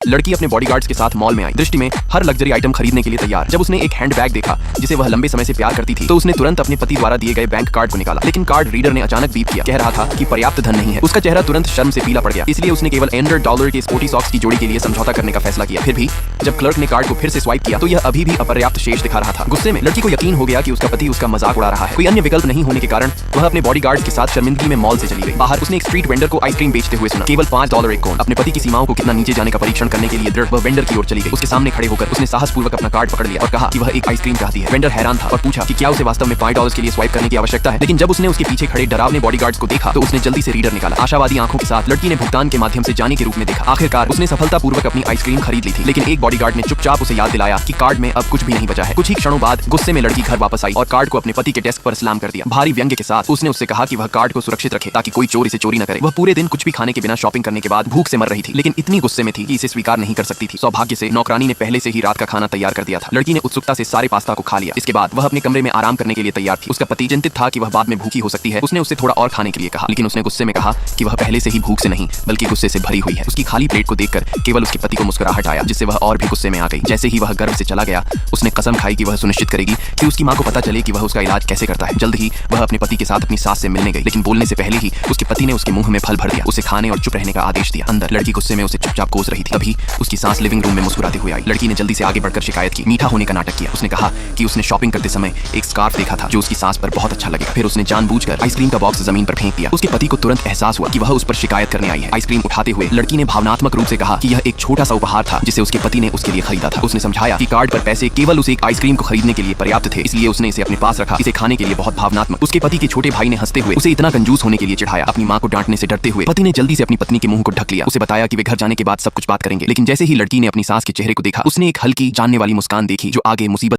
लड़की अपने बॉडीगार्ड्स के साथ मॉल में आई, दृष्टि में हर लग्जरी आइटम खरीदने के लिए तैयार। जब उसने एक हैंडबैग देखा जिसे वह लंबे समय से प्यार करती थी, तो उसने तुरंत अपने पति द्वारा दिए गए बैंक कार्ड को निकाला। लेकिन कार्ड रीडर ने अचानक बीप किया, कह रहा था कि पर्याप्त धन नहीं है। उसका चेहरा तुरंत शर्म से पीला पड़ गया, इसलिए उसने केवल $100 के स्पोर्टी सॉक्स की जोड़ी के लिए समझौता करने का फैसला किया। फिर भी जब क्लर्क ने कार्ड को फिर से स्वाइप किया तो यह अभी भी अपर्याप्त शेष दिखा रहा था। गुस्से में लड़की को यकीन हो गया कि उसका पति उसका मजाक उड़ा रहा है। कोई अन्य विकल्प नहीं होने के कारण वह अपने बॉडीगार्ड्स के साथ शर्मिंदगी में मॉल से चली गई। बाहर उसने एक स्ट्रीट वेंडर को आइसक्रीम बेचते हुए सुना, केवल $5 एक कोन। अपने पति की सीमाओं को कितना नीचे जाने का परीक्षण करने के लिए दृढ़ वह वेंडर की ओर चली गई। उसके सामने खड़े होकर उसने साहसपूर्वक अपना कार्ड पकड़ लिया और कहा कि वह एक आइसक्रीम चाहती है। वेंडर हैरान था और पूछा कि क्या उसे वास्तव में $5 के लिए स्वाइप करने की आवश्यकता है। लेकिन जब उसने उसके पीछे खड़े डरावने बॉडीगार्ड्स को देखा तो उसने जल्दी से रीडर निकाला। आशावादी आंखों के साथ लड़की ने भुगतान के माध्यम से जाने के रूप में देखा। आखिरकार उसने सफलतापूर्वक अपनी आइसक्रीम खरीद ली थी। लेकिन एक बॉडीगार्ड ने चुपचाप उसे याद दिलाया कि कार्ड में अब कुछ भी नहीं बचा है। कुछ ही क्षणों बाद गुस्से में लड़की घर वापस आई और कार्ड को अपने पति के डेस्क पर सलाम कर दिया। भारी व्यंग्य के साथ उसने उससे कहा कि वह कार्ड को सुरक्षित रखे ताकि कोई चोर इसे चोरी न करे। वह पूरे दिन कुछ भी खाने के बिना शॉपिंग करने के बाद भूख से मर रही थी, लेकिन इतनी गुस्से में थी कि इसे स्वीकार नहीं कर सकती थी। सौभाग्य से नौकरानी ने पहले से ही रात का खाना तैयार कर दिया था। लड़की ने उत्सुकता से सारे पास्ता को खा लिया। इसके बाद वह अपने कमरे में आराम करने के लिए तैयार थी। उसका पति चिंतित था कि वह बाद में भूखी हो सकती है। उसने उससे थोड़ा और खाने के लिए कहा, लेकिन उसने गुस्से में कहा कि वह पहले से ही भूख से नहीं बल्कि गुस्से से भरी हुई है। उसकी खाली प्लेट को देखकर केवल उसके पति को मुस्कुराहट आया, जिससे वह और भी गुस्से में आ गई। जैसे ही वह गर्व से चला गया, उसने कसम खाई कि वह सुनिश्चित करेगी कि उसकी मां को पता चले कि वह उसका इलाज कैसे करता है। जल्द ही वह अपने पति के साथ अपनी सास से मिलने गई, लेकिन बोलने से पहले ही उसके पति ने उसके मुंह में फल भर दिया। उसे खाने और चुप रहने का आदेश दिया। अंदर लड़की गुस्से में उसे चुपचाप कोस रही थी। तभी उसकी सास लिविंग रूम में मुस्कुराते हुए आई। लड़की ने जल्दी से आगे बढ़कर शिकायत की, मीठा होने का नाटक किया। उसने कहा कि उसने शॉपिंग करते समय एक स्कार्फ देखा था जो उसकी सास पर बहुत अच्छा लगा। फिर उसने जानबूझकर आइसक्रीम का बॉक्स जमीन पर फेंक दिया। उसके पति को तुरंत एहसास हुआ कि वह उस पर शिकायत करने आई है। आइसक्रीम उठाते हुए लड़की ने भावनात्मक रूप से कहा कि यह एक छोटा सा उपहार था जिसे उसके पति ने उसके लिए खरीदा था। उसने समझाया कि कार्ड पर पैसे केवल उसे एक आइसक्रीम को खरीदने के लिए पर्याप्त थे, इसलिए उसने इसे अपने पास रखा। इसे खाने के लिए बहुत भावनात्मक। उसके पति के छोटे भाई ने हंसते हुए उसे इतना कंजूस होने के लिए चिढ़ाया। अपनी मां को डांटने से डरते हुए पति ने जल्दी से अपनी पत्नी के मुंह को ढक लिया। उसे बताया कि वे घर जाने के बाद सब कुछ बात करेंगे। लेकिन जैसे ही लड़की ने अपनी सास के चेहरे को देखा, उसने एक हल्की जानने वाली मुस्कान देखी जो आगे मुसीबत